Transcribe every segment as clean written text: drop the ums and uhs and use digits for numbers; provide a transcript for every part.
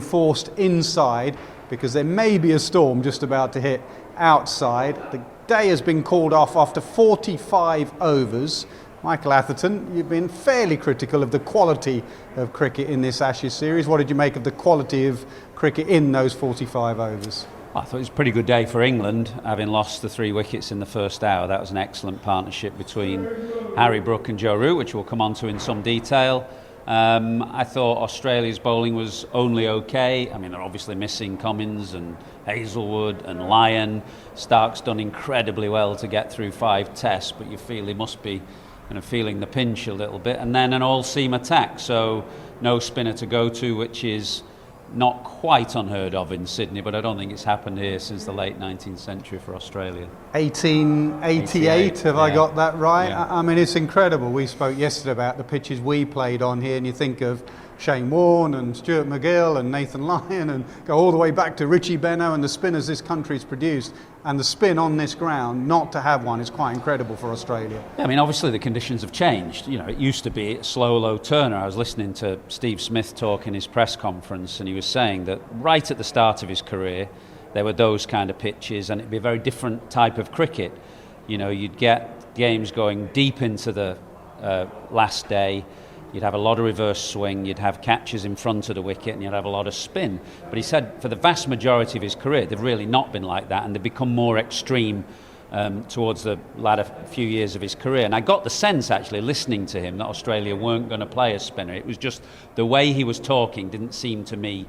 forced inside because there may be a storm just about to hit outside. The day has been called off after 45 overs. Michael Atherton, you've been fairly critical of the quality of cricket in this Ashes series. What did you make of the quality of cricket in those 45 overs? I thought it was a pretty good day for England, having lost the 3 wickets in the first hour. That was an excellent partnership between Harry Brook and Root, which we'll come on to in some detail. I thought Australia's bowling was only okay. I mean, they're obviously missing Cummins and Hazlewood and Lyon. Starc's done incredibly well to get through 5 tests, but you feel he must be feeling the pinch a little bit. And then an all-seam attack, so no spinner to go to, which is not quite unheard of in Sydney, but I don't think it's happened here since the late 19th century for Australia. 1888, have I got that right? Yeah. I mean, it's incredible. We spoke yesterday about the pitches we played on here, and you think of Shane Warne and Stuart McGill and Nathan Lyon, and go all the way back to Richie Benaud and the spinners this country's produced, and the spin on this ground, not to have one, is quite incredible for Australia. Yeah, I mean, obviously the conditions have changed. You know, it used to be a slow, low turner. I was listening to Steve Smith talk in his press conference, and he was saying that right at the start of his career, there were those kind of pitches, and it'd be a very different type of cricket. You know, you'd get games going deep into the last day. You'd have a lot of reverse swing, you'd have catches in front of the wicket, and you'd have a lot of spin. But he said for the vast majority of his career, they've really not been like that, and they've become more extreme towards the latter few years of his career. And I got the sense, actually, listening to him, that Australia weren't going to play a spinner. It was just the way he was talking didn't seem to me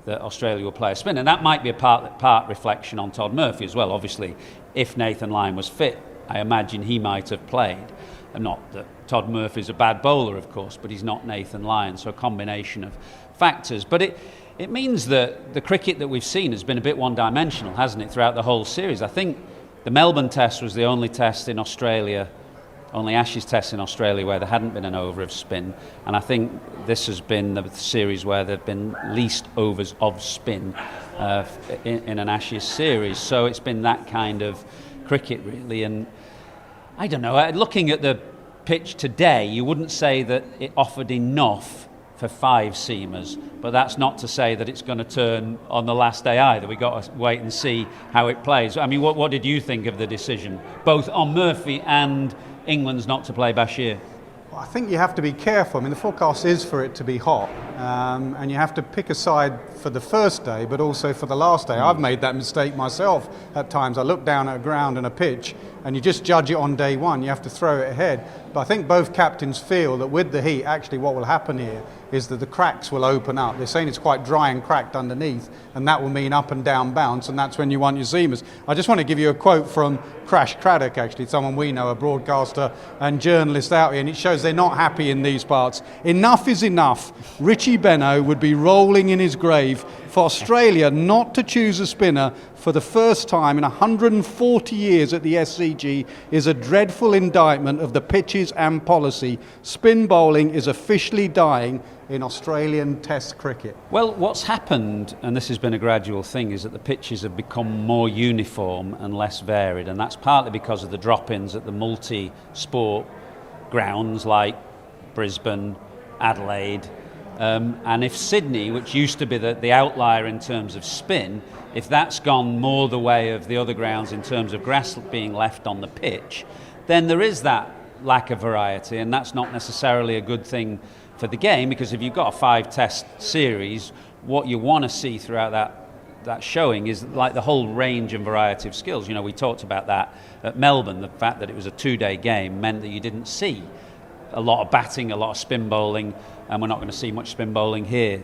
that Australia will play a spinner. And that might be a part reflection on Todd Murphy as well. Obviously, if Nathan Lyon was fit, I imagine he might have played. And not that Todd Murphy's a bad bowler, of course, but he's not Nathan Lyon, so a combination of factors. But it means that the cricket that we've seen has been a bit one-dimensional, hasn't it, throughout the whole series. I think the Melbourne Test was the only test in Australia, only Ashes Test in Australia where there hadn't been an over of spin. And I think this has been the series where there have been least overs of spin in an Ashes series. So it's been that kind of cricket, really. And I don't know, looking at the pitch today, you wouldn't say that it offered enough for 5 seamers, but that's not to say that it's going to turn on the last day either. We've got to wait and see how it plays. I mean, what did you think of the decision, both on Murphy and England's not to play Bashir? Well, I think you have to be careful. I mean, the forecast is for it to be hot, and you have to pick a side for the first day, but also for the last day. I've made that mistake myself at times. I look down at a ground and a pitch, and you just judge it on day one. You have to throw it ahead. But I think both captains feel that with the heat, actually what will happen here is that the cracks will open up. They're saying it's quite dry and cracked underneath, and that will mean up and down bounce, and that's when you want your seamers. I just want to give you a quote from Crash Craddock, actually, someone we know, a broadcaster and journalist out here, and it shows they're not happy in these parts. Enough is enough. Richie Benaud would be rolling in his grave for Australia not to choose a spinner for the first time in 140 years at the SCG is a dreadful indictment of the pitches and policy. Spin bowling is officially dying in Australian Test cricket. Well, what's happened, and this has been a gradual thing, is that the pitches have become more uniform and less varied, and that's partly because of the drop-ins at the multi-sport grounds like Brisbane, Adelaide, and if Sydney, which used to be the outlier in terms of spin, if that's gone more the way of the other grounds in terms of grass being left on the pitch, then there is that lack of variety, and that's not necessarily a good thing for the game, because if you've got a 5-test series, what you want to see throughout that showing is like the whole range and variety of skills. You know, we talked about that at Melbourne. The fact that it was a 2-day game meant that you didn't see a lot of batting, a lot of spin bowling, and we're not going to see much spin bowling here.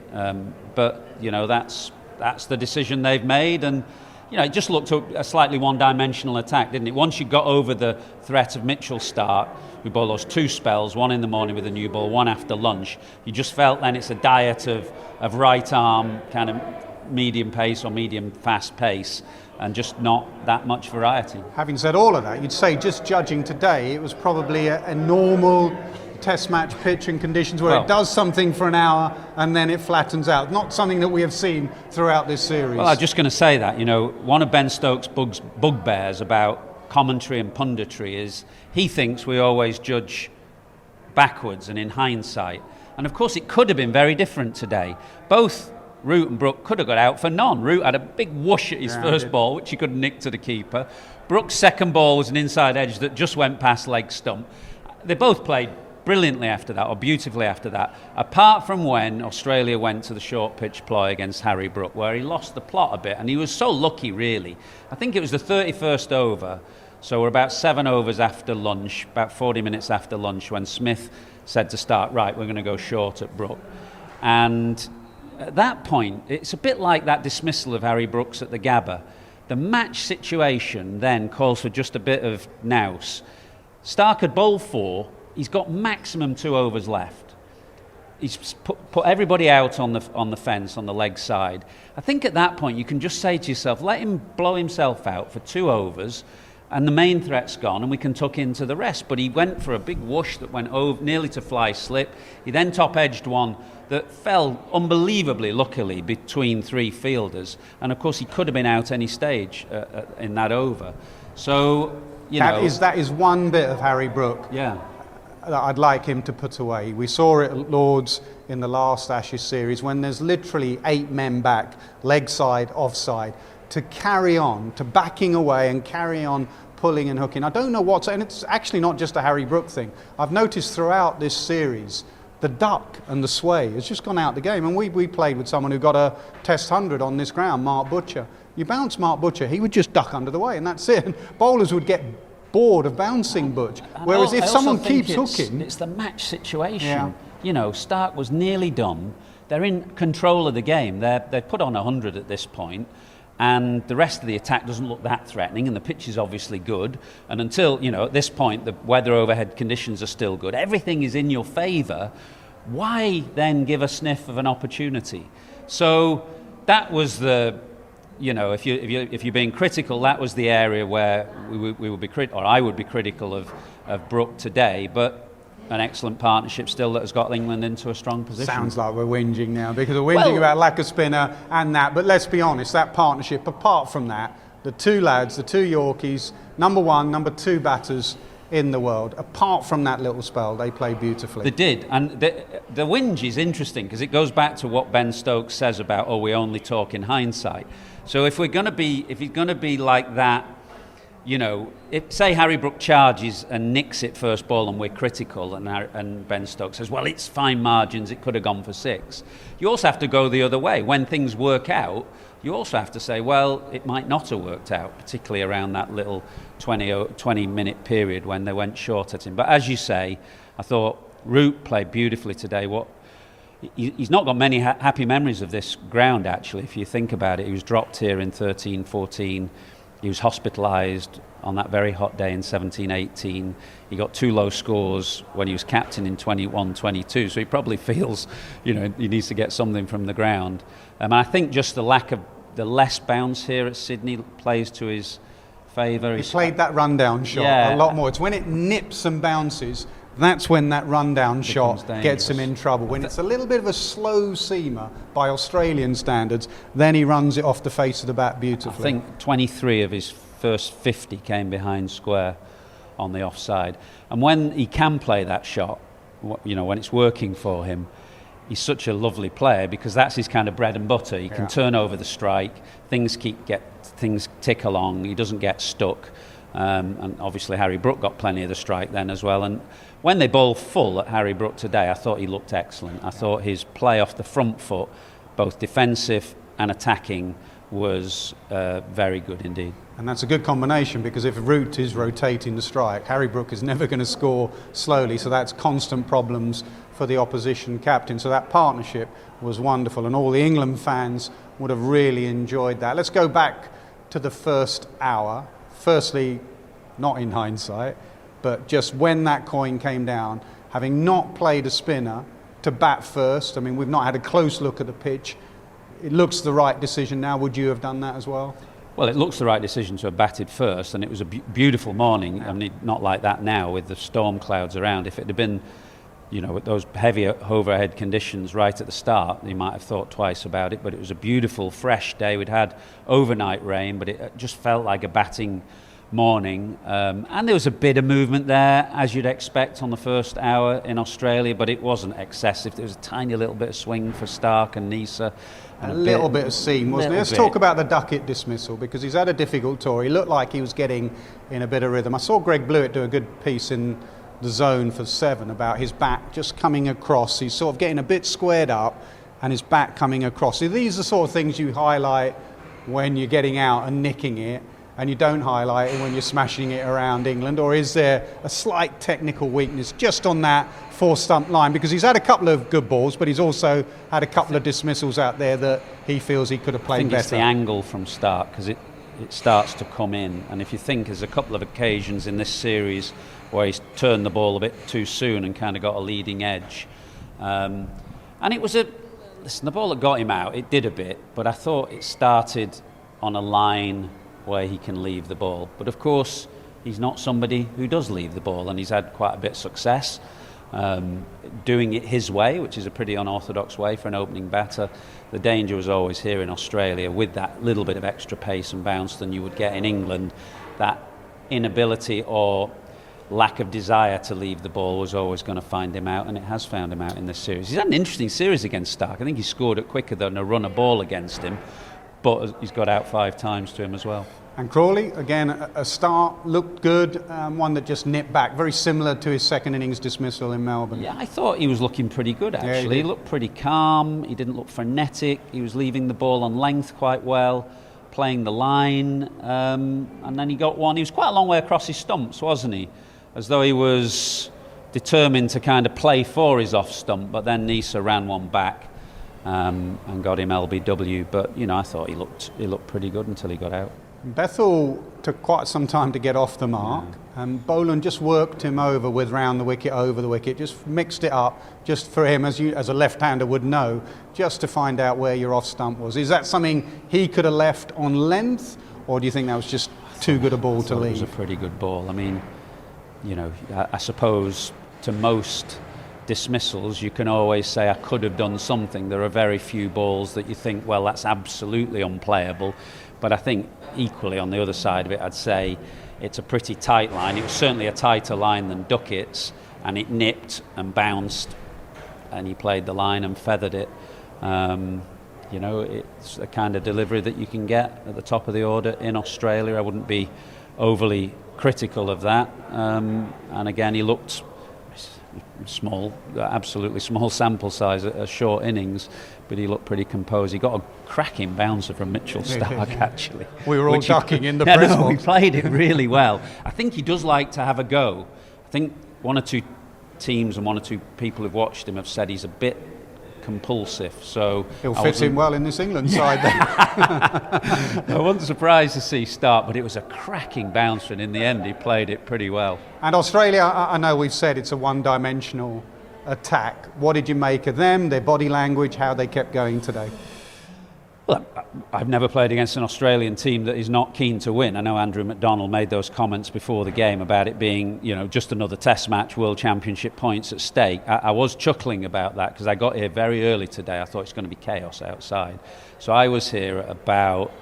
But you know, that's the decision they've made, and you know, it just looked a slightly one-dimensional attack, didn't it? Once you got over the threat of Mitchell Starc, we bowled those 2 spells, one in the morning with a new ball, one after lunch. You just felt then it's a diet of right arm, kind of medium pace or medium fast pace, and just not that much variety. Having said all of that, you'd say just judging today, it was probably a normal Test match pitch and conditions where it does something for an hour and then it flattens out. Not something that we have seen throughout this series. Well, I was just going to say that, you know, one of Ben Stokes' bugbears about commentary and punditry is he thinks we always judge backwards and in hindsight. And of course it could have been very different today. Both Root and Brook could have got out for none. Root had a big whoosh at his first ball, which he could have nicked to the keeper. Brook's second ball was an inside edge that just went past leg stump. They both played brilliantly after that, or beautifully after that, apart from when Australia went to the short pitch ploy against Harry Brook, where he lost the plot a bit, and he was so lucky, really. I think it was the 31st over, so we're about 7 overs after lunch, about 40 minutes after lunch, when Smith said to Starc, right, we're going to go short at Brook. And at that point, it's a bit like that dismissal of Harry Brooks at the Gabba. The match situation then calls for just a bit of nous. Starc had bowled 4. He's got maximum 2 overs left. He's put everybody out on the fence on the leg side. I think at that point you can just say to yourself, let him blow himself out for 2 overs, and the main threat's gone, and we can tuck into the rest. But he went for a big whoosh that went over, nearly to fly slip. He then top-edged one that fell unbelievably luckily between 3 fielders, and of course he could have been out any stage in that over. So that is one bit of Harry Brook. Yeah. That I'd like him to put away. We saw it at Lord's in the last Ashes series when there's literally 8 men back, leg side, offside, to carry on, to backing away and carry on pulling and hooking. I don't know and it's actually not just a Harry Brook thing. I've noticed throughout this series, the duck and the sway has just gone out the game. And we played with someone who got a Test 100 on this ground, Mark Butcher. You bounce Mark Butcher, he would just duck under the way and that's it. And bowlers would get bored of bouncing Butch. Whereas if someone keeps hooking... It's the match situation. Yeah. You know, Starc was nearly done. They're in control of the game. They've put on 100 at this point, and the rest of the attack doesn't look that threatening, and the pitch is obviously good. And until, at this point, the weather overhead conditions are still good. Everything is in your favour. Why then give a sniff of an opportunity? So that was the... if you're being critical, that was the area where we would be or I would be critical of Brook today. But an excellent partnership still that has got England into a strong position. Sounds like we're whinging now because we're whinging about lack of spinner and that. But let's be honest, that partnership. Apart from that, the 2 lads, the 2 Yorkies, number 1, number 2 batters in the world. Apart from that little spell, they played beautifully. They did, and the whinge is interesting because it goes back to what Ben Stokes says about we only talk in hindsight. So if he's going to be like that, if say Harry Brook charges and nicks it first ball and we're critical, and Ben Stokes says, well, it's fine margins, it could have gone for 6. You also have to go the other way. When things work out, you also have to say, well, it might not have worked out, particularly around that little 20-minute period when they went short at him. But as you say, I thought Root played beautifully today. He's not got many happy memories of this ground, actually, if you think about it. He was dropped here in 13-14. He was hospitalised on that very hot day in 17-18. He got 2 low scores when he was captain in 21-22, so he probably feels, he needs to get something from the ground. I think just the less bounce here at Sydney plays to his favour. He played that rundown shot a lot more. It's when it nips and bounces, that's when that rundown shot gets him in trouble. When it's a little bit of a slow seamer by Australian standards, then he runs it off the face of the bat beautifully. I think 23 of his first 50 came behind square on the offside. And when he can play that shot, when it's working for him, he's such a lovely player because that's his kind of bread and butter. He can turn over the strike, things tick along, he doesn't get stuck. And obviously Harry Brook got plenty of the strike then as well. And when they bowled full at Harry Brook today, I thought he looked excellent. I thought his play off the front foot, both defensive and attacking, was very good indeed. And that's a good combination because if Root is rotating the strike, Harry Brook is never going to score slowly, so that's constant problems for the opposition captain. So that partnership was wonderful, and all the England fans would have really enjoyed that. Let's go back to the first hour. Firstly, not in hindsight, but just when that coin came down, having not played a spinner to bat first. I mean, we've not had a close look at the pitch. It looks the right decision now. Would you have done that as well? Well, it looks the right decision to have batted first, and it was a beautiful morning. I mean, not like that now with the storm clouds around. If it had been, with those heavy overhead conditions right at the start, you might have thought twice about it. But it was a beautiful, fresh day. We'd had overnight rain, but it just felt like a batting morning, and there was a bit of movement there, as you'd expect on the first hour in Australia, but it wasn't excessive. There was a tiny little bit of swing for Starc and Nisa. And a little bit of seam, wasn't it? Let's talk about the Duckett dismissal, because he's had a difficult tour. He looked like he was getting in a bit of rhythm. I saw Greg Blewett do a good piece in The Zone for 7 about his back just coming across. He's sort of getting a bit squared up and his back coming across. So these are the sort of things you highlight when you're getting out and nicking it, and you don't highlight it when you're smashing it around England? Or is there a slight technical weakness just on that 4-stump line? Because he's had a couple of good balls, but he's also had a couple of dismissals out there that he feels he could have played better. It's the angle from Starc, because it starts to come in. And if you think there's a couple of occasions in this series where he's turned the ball a bit too soon and kind of got a leading edge. And it was listen, the ball that got him out, it did a bit, but I thought it started on a line where he can leave the ball. But of course, he's not somebody who does leave the ball, and he's had quite a bit of success doing it his way, which is a pretty unorthodox way for an opening batter. The danger was always here in Australia with that little bit of extra pace and bounce than you would get in England. That inability or lack of desire to leave the ball was always going to find him out, and it has found him out in this series. He's had an interesting series against Starc. I think he scored it quicker than a run of ball against him, but he's got out 5 times to him as well. And Crawley, again, a start, looked good, one that just nipped back, very similar to his second innings dismissal in Melbourne. Yeah, I thought he was looking pretty good, actually. Yeah, he looked pretty calm, he didn't look frenetic, he was leaving the ball on length quite well, playing the line, and then he got one. He was quite a long way across his stumps, wasn't he? As though he was determined to kind of play for his off stump, but then Nisa ran one back and got him LBW. But, you know, I thought he looked pretty good until he got out. Bethell took quite some time to get off the mark, and Boland just worked him over with round the wicket, over the wicket, just mixed it up just for him, as a left-hander would know, just to find out where your off stump was. Is that something he could have left on length, or do you think that was just too good a ball to leave? It was a pretty good ball. I mean, you know, I suppose to most dismissals you can always say I could have done something. There are very few balls that you think, well, that's absolutely unplayable. But I think equally on the other side of it, I'd say it's a pretty tight line. It was certainly a tighter line than Duckett's, and it nipped and bounced, and he played the line and feathered it. You know, it's a kind of delivery that you can get at the top of the order in Australia. I wouldn't be overly critical of that. And again, he looked small, absolutely small sample size, a short innings, but he looked pretty composed. He got a cracking bouncer from Mitchell Starc, actually. We were all ducking in the press box. No, he played it really well. I think he does like to have a go. I think 1 or 2 teams and 1 or 2 people who've watched him have said he's a bit compulsive, so he'll fit in well in this England side then. I wasn't surprised to see Starc, but it was a cracking bouncer, and in the end he played it pretty well. And Australia, I know we've said it's a one-dimensional attack. What did you make of them, their body language, how they kept going today? Well, I've never played against an Australian team that is not keen to win. I know Andrew McDonald made those comments before the game about it being, you know, just another Test match, World Championship points at stake. I was chuckling about that because I got here very early today. I thought it's going to be chaos outside. So I was here at about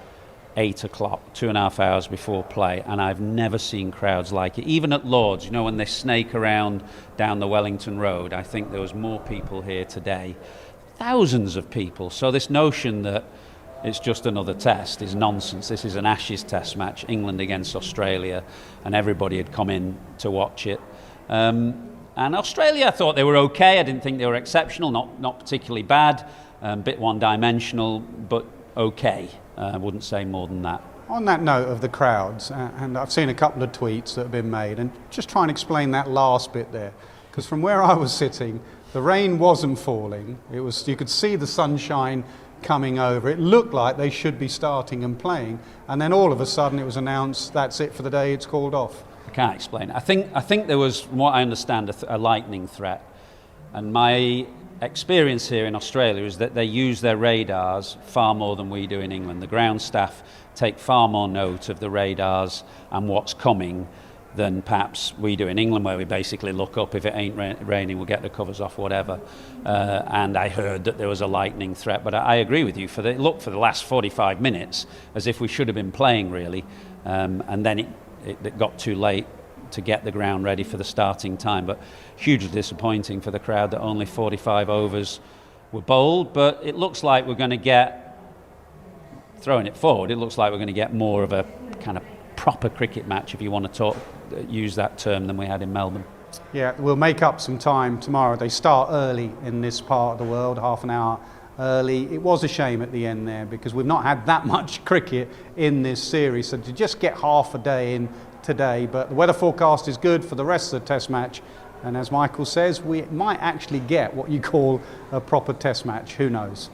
8 o'clock, 2.5 hours before play, and I've never seen crowds like it. Even at Lord's, you know, when they snake around down the Wellington Road, I think there was more people here today. Thousands of people. So this notion that it's just another test is nonsense. This is an Ashes Test match, England against Australia, and everybody had come in to watch it. And Australia, I thought they were okay. I didn't think they were exceptional, not particularly bad, bit one-dimensional, but okay. I wouldn't say more than that. On that note of the crowds, and I've seen a couple of tweets that have been made, and just try and explain that last bit there, because from where I was sitting, the rain wasn't falling. It was, you could see the sunshine coming over. It looked like they should be starting and playing, and then all of a sudden it was announced that's it for the day, it's called off. I can't explain it. I think there was, from what I understand, a lightning threat, and my experience here in Australia is that they use their radars far more than we do in England. The ground staff take far more note of the radars and what's coming than perhaps we do in England, where we basically look up, if it ain't raining, we'll get the covers off, whatever. And I heard that there was a lightning threat, but I agree with you. It looked for the last 45 minutes as if we should have been playing, really. And then it got too late to get the ground ready for the starting time. But hugely disappointing for the crowd that only 45 overs were bowled. But it looks like we're going to get, throwing it forward, it looks like we're going to get more of a kind of proper cricket match, if you want to use that term, than we had in Melbourne. Yeah, we'll make up some time tomorrow. They start early in this part of the world, half an hour early. It was a shame at the end there because we've not had that much cricket in this series, so to just get half a day in today. But the weather forecast is good for the rest of the Test match, and as Michael says, we might actually get what you call a proper Test match. Who knows?